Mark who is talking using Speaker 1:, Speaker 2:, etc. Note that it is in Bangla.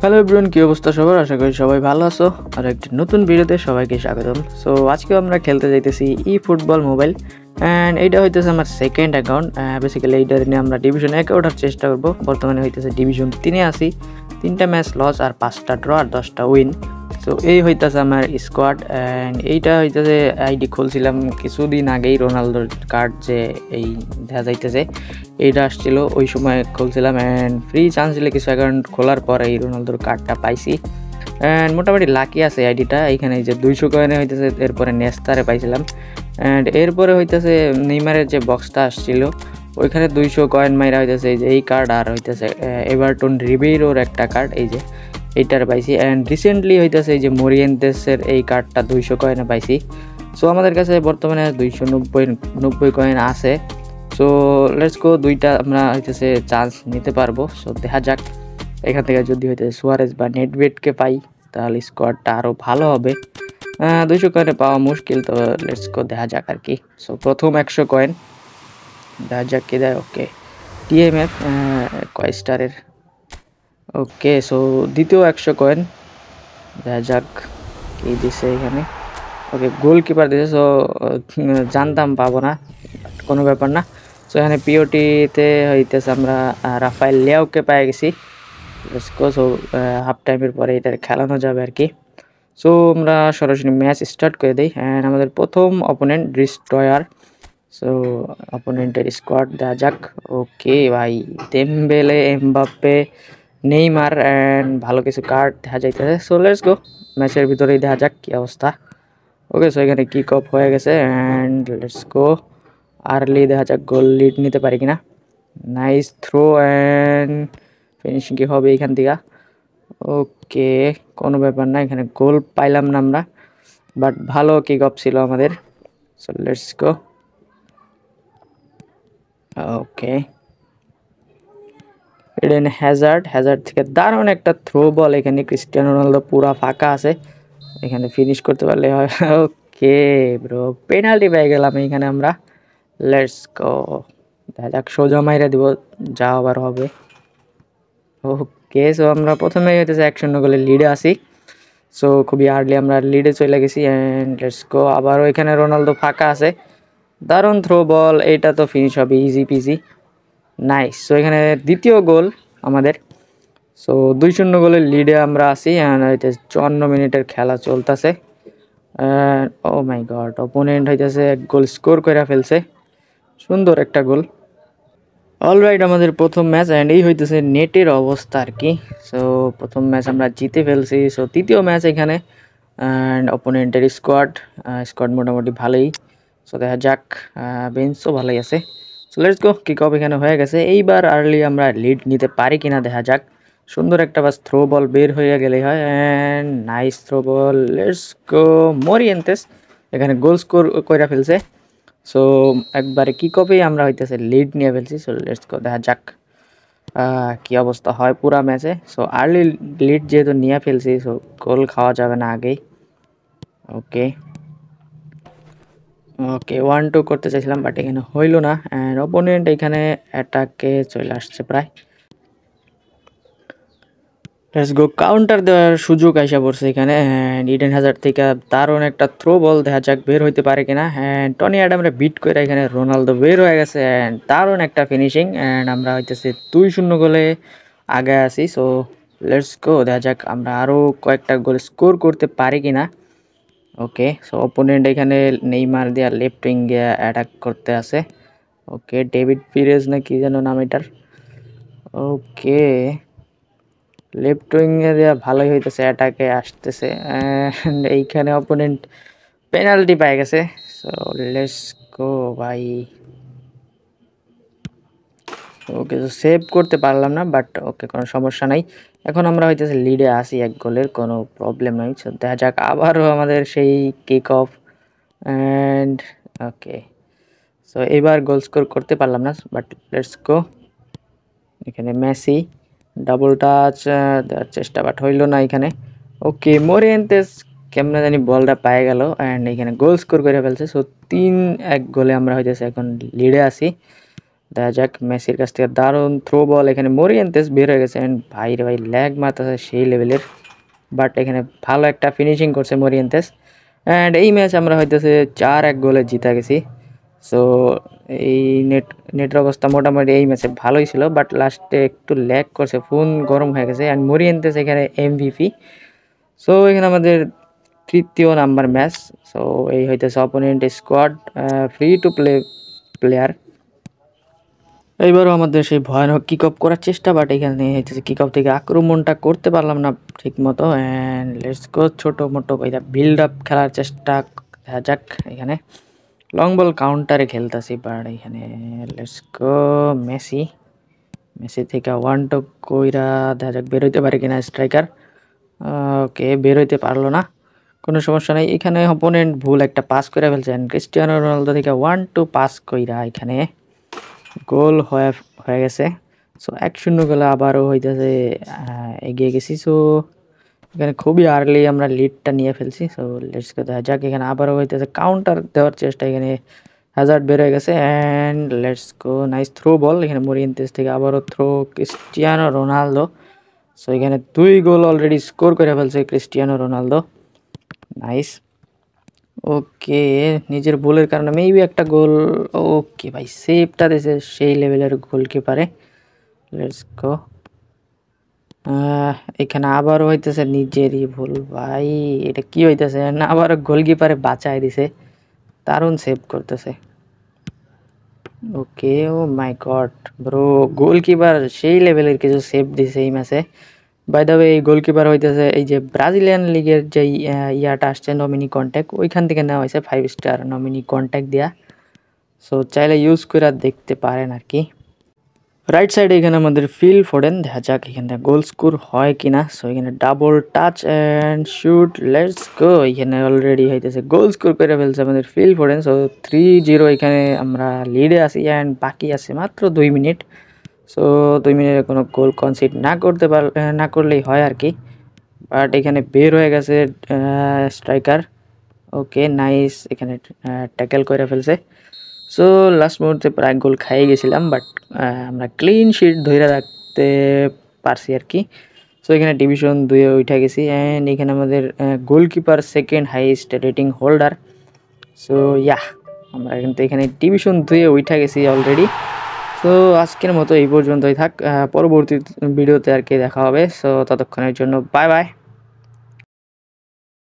Speaker 1: হ্যালো এভরিওয়ান, কি অবস্থা সবার? আশা করি সবাই ভালো আছো। আর একটি নতুন ভিডিওতে সবাইকে স্বাগতম। সো আজকেও আমরা খেলতে যাইতেছি ই ফুটবল মোবাইল, অ্যান্ড এইটা হইতেছে আমার সেকেন্ড অ্যাকাউন্ট। বেসিক্যালি এইটা নিয়ে আমরা ডিভিশন 1-এ ওঠার চেষ্টা করবো। বর্তমানে হইতেছে ডিভিশন 3-এ আসি। 3টা ম্যাচ লস আর 5টা ড্র আর 10টা উইন। সো এই হইতেছে আমার স্কোয়াড, অ্যান্ড এইটা হইতেছে আইডি খুলছিলাম কিছুদিন আগেই। রোনালদোর কার্ড যে এই দেখা যাইতেছে এইটা আসছিল, ওই সময় খুলছিলাম, অ্যান্ড ফ্রি চান্স দিলে কিছু অ্যাকাউন্ট খোলার পরে এই রোনালদোর কার্ডটা পাইছি। অ্যান্ড মোটামুটি লাকি আছে আইডিটা। এইখানে যে 200 কয়েনে হইতেছে, এরপরে নেস্তারে পাইছিলাম, অ্যান্ড এরপরে হইতেছে নেইমারের যে বক্সটা আসছিল ওইখানে 200 কয়েন মাইরা হইতেছে এই যে এই কার্ড, আর হইতেছে এভারটন রিবেইরোর একটা কার্ড এই যে এইটার পাইছি। অ্যান্ড রিসেন্টলি হইতেছে এই যে মোরিয়েন্তেসের এই কার্ডটা 200 কয়েনে পাইছি। সো আমাদের কাছে বর্তমানে 290 কয়েন আছে। সো লেটস গো, দুইটা আমরা হইতেছে চান্স নিতে পারবো। সো দেখা যাক, এখান থেকে যদি হইতেছে সুয়ারেজ বা নেটওয়েটকে পাই তাহলে স্কোয়াডটা আরও ভালো হবে। 200 কয়েনে পাওয়া মুশকিল, তো লেটস গো দেখা যাক আর কি। সো প্রথম 100 কয়েন দেখা যাক কি দেয়। ওকে, টিএমএফ কয় স্টারের। ওকে, সো দ্বিতীয় 100 কয়েন দেখা যাক কি দিছে এখানে। ওকে, গোলকিপার দিছে। সো জানতাম পাবো না, কোনো ব্যাপার না। সো এখানে পিওটিতে হইতেছে আমরা রাফায়েল লিয়াওকে পেয়ে গেছি। সো হাফ টাইমের পরে এটা খেলানো যাবে আর কি। সো আমরা সরাসরি ম্যাচ স্টার্ট করে দিই। অ্যান্ড আমাদের প্রথম অপোনেন্ট ডিস্ট্রয়ার। সো অপোনেন্টের স্কোয়াড দেখা যাক। ওকে ভাই, দেমবেলে, এমবাপ্পে, নেইমার, অ্যান্ড ভালো কিছু কার্ড দেখা যাইতেছে। সো লেটস গো, ম্যাচের ভিতরেই দেখা যাক কী অবস্থা। ওকে, সো এখানে কিক অফ হয়ে গেছে, অ্যান্ড লেটস গো। আর্লি দেখা যাক গোল লিড নিতে পারি কিনা। নাইস থ্রো, অ্যান্ড ফিনিশিং কি হবে এখান থেকে। ওকে, কোনো ব্যাপার না, এখানে গোল পাইলাম না আমরা, বাট ভালো কিক অফ ছিল আমাদের। So let's go. Okay, Eden Hazard থেকে দারুণ একটা থ্রো বল। এখানে ক্রিস্টিয়ানো রোনালদো পুরা ফাঁকা আছে, এখানে ফিনিশ করতে পারলে হয়। ওকে ব্রো, পেনাল্টি পেয়ে গেলাম এইখানে আমরা। লেটস গো, দেখা যাক, সোজা মাইরা দিব, যা আবার হবে। ওকে, সো আমরা প্রথমে হইতেছে 1-0 গোলে লিডে আসি। সো খুবই আর্লি আমরা লিডে চলে গেছি, অ্যান্ড লেটস গো। আবারও এখানে রোনালদো ফাঁকা আছে, দারুণ থ্রো বল, এইটা তো ফিনিশ হবে ইজি পিজি। নাইস। সো এখানে দ্বিতীয় গোল আমাদের। সো 2-0 গোলের লিডে আমরা আসি, অ্যান্ড হইতেছে 54 মিনিটের খেলা চলতেছে। ও মাই গড, অপোনেন্ট হইতেছে এক গোল স্কোর করে ফেলছে, সুন্দর একটা গোল। অলরাইট, আমাদের প্রথম ম্যাচ, অ্যান্ড এই হইতেছে নেটের অবস্থা আর কি। সো প্রথম ম্যাচ আমরা জিতে ফেলছি। সো তৃতীয় ম্যাচ এখানে, অ্যান্ড অপোনেন্টের স্কোয়াড মোটামুটি ভালোই। সো দেখা যাক, বেঞ্চও ভালোই আছে। So let's go, kick off এখানে হয়ে গেছে। এইবার আর্লি আমরা লিড নিতে পারি কিনা দেখা যাক। সুন্দর একটা বাস থ্রো বল বের হয়ে গেলেই হয়, and nice throw ball. Let's go, Morientes এখানে গোল স্কোর করে ফেলছে। সো একবারে কিক অফেই আমরা হইতেছে লিড নিয়ে ফেলছি। সো লেটস গো, দেখা যাক কি অবস্থা হয় পুরা ম্যাচে। সো আর্লি লিড যেহেতু নিয়ে ফেলছি, সো গোল খাওয়া যাবে না আগেই। ওকে ওকে, 1-2 করতে চাইছিলাম, বাট এখানে হইলো না, অ্যান্ড অপোনেন্ট এখানে অ্যাটাকে চলে আসছে প্রায়। লেটস গো, কাউন্টার দেওয়ার সুযোগ আইসা পড়ছে এখানে, অ্যান্ড ইডেন হ্যাজার্ড থেকে দারুণ একটা থ্রো বল, দেখা যাক বের হইতে পারে কিনা। অ্যান্ড টনি অ্যাডামরে বিট করে এখানে রোনালদো বের হয়ে গেছে, অ্যান্ড দারুণ একটা ফিনিশিং, অ্যান্ড আমরা হইতেছে 2-0 গোলে আগে আছি। সো লেটস গো, দেখা যাক আমরা আরও কয়েকটা গোল স্কোর করতে পারি কিনা। ওকে, সো অপোনেন্ট এখানে নেইমার দিয়া লেফট উইং গিয়ে অ্যাটাক করতে আছে। ওকে, ডেভিড পিরেজ না কি যেন নাম এটার। ওকে, লেফট উইংয়ে দেওয়া ভালোই হইতেছে, অ্যাটাকে আসতেছে, অ্যান্ড এইখানে অপোনেন্ট পেনাল্টি পেয়ে গেছে। সো লেটস গো ভাই। ওকে, তো সেভ করতে পারলাম না, বাট ওকে, কোনো সমস্যা নাই। এখন আমরা হইতেছে লিডে আসি 1 গোলের, কোনো প্রবলেম নাই। সো দেখা যাক, আবারও আমাদের সেই kick off, and okay, so এবার গোল স্কোর করতে পারলাম না, বাট লেটস গো। এখানে মেসি ডাবল টাচ দেওয়ার চেষ্টা, বাট হইল না এখানে। ওকে, মোরিয়েন্তেস কেমনে জানি বলটা পায়ে গেল, অ্যান্ড এখানে গোল স্কোর করে ফেলছে। সো 3-1 গোলে আমরা হইতেছে এখন লিডে আসি। দেখা যাক, মেসির কাছ থেকে দারুণ থ্রো বল, এখানে মরিয়েন্তেস বের হয়ে গেছে, অ্যান্ড ভাই রে ভাই ল্যাগ মারতেছে সেই লেভেলের, বাট এখানে ভালো একটা ফিনিশিং করছে মরিয়েন্তেস। অ্যান্ড এই ম্যাচ আমরা হইতেছে 4-1 গোলে জিতে গেছি। সো এই নেটের অবস্থা মোটামুটি এই ম্যাচে ভালোই ছিল, বাট লাস্টে একটু ল্যাগ করছে, ফোন গরম হয়ে গেছে। অ্যান্ড মরিয়েন্তেস এখানে এমভিপি। সো এখানে আমাদের তৃতীয় নাম্বার ম্যাচ। সো এই হইতেছে opponent squad, free to play player. এইবারও আমাদের সেই ভয়ানক কিক অফ করার চেষ্টা, বাট এখানে হইতেছে কিক অফ থেকে আক্রমণটা করতে পারলাম না ঠিক মতো। অ্যান্ড লেটস গো, ছোটো মোটো এটা বিল্ড আপ খেলার চেষ্টা দেখা যাক। এখানে লং বল কাউন্টারে খেলতেছি, বাট এখানে লেটস গো মেসি। মেসি থেকে 1-2 কইরা দেখা যাক বেরোইতে পারে কিনা স্ট্রাইকার। ওকে, বেরোইতে পারলো না, কোনো সমস্যা নাই। এখানে অপোনেন্ট ভুল একটা পাস করে ফেলছেন, ক্রিস্টিয়ানো রোনালদো থেকে 1-2 পাস কইরা এখানে গোল হয়ে গেছে। সো 1-0 গোলে আবারও হইতেছে এগিয়ে গেছি। সো এখানে খুবই আর্লি আমরা লিডটা নিয়ে ফেলছি। সো লেটস গো, দেখা যাক এখানে আবারও হইতেছে কাউন্টার দেওয়ার চেষ্টা, এখানে হ্যাজার্ড বের হয়ে গেছে। And let's go, nice throw ball, এখানে মরিয়েন্তেস থেকে আবারও থ্রো ক্রিস্টিয়ানো রোনালদো। সো এখানে 2 গোল অলরেডি স্কোর করে ফেলছে ক্রিস্টিয়ানো রোনালদো, নাইস। ওকে, নিজের ভুলের কারণে মেবি একটা গোল। ওকে ভাই, সেভটা দিয়েছে সেই লেভেলের গোলকিপারে। লেটস গো, এখানে আবারও হইতেছে নিজেরই ভুল ভাই, এটা কি হইতেছে না, আবার গোলকিপারে বাঁচায় দিছে, দারুণ সেভ করতেছে। ওকে, ও মাই গড ব্রো, গোলকিপার সেই লেভেলের কিছু সেভ দিছে এই ম্যাচে। বাই দ্য ওয়ে, এই গোলকিপার হইতেছে এই যে ব্রাজিলিয়ান লিগের যে ইয়াটা আসছে নমিনি কন্ট্যাক্ট, ওইখান থেকে নেওয়া হয়েছে 5 স্টার নমিনি কন্ট্যাক্ট দিয়া। সো চাইলে ইউজ করে দেখতে পারেন আর কি। রাইট সাইডে এখানে আমাদের ফিল ফোডেন, দেখা যাক এখানে গোল স্কোর হয় কিনা। সো এখানে double touch and shoot, let's go, এখানে অলরেডি হইতেছে গোল স্কোর করে ফেলছে আমাদের ফিল ফোডেন। সো 3-0 এখানে আমরা লিডে আছি, অ্যান্ড বাকি আছে মাত্র 2 মিনিট। সো 2 মিনিটে কোনো গোল কনসিড না করলেই হয় আর কি, বাট এখানে বের হয়ে গেছে স্ট্রাইকার। ওকে, নাইস, এখানে ট্যাকেল করে ফেলছে। সো লাস্ট মুহূর্তে প্রায় গোল খাইয়ে গেছিলাম, বাট আমরা ক্লিন শিট ধরে রাখতে পারছি আর কি। সো এখানে ডিভিশন 2-এ উঠে গেছি, অ্যান্ড এখানে আমাদের goalkeeper second highest rating holder. So yeah, আমরা কিন্তু এখানে ডিভিশন 2-এ উঠে গেছি অলরেডি। সো আজকের মতো এই পর্যন্তই থাক, পরবর্তী ভিডিওতে আর কি দেখা হবে। সো ততক্ষণের জন্য বাই বাই।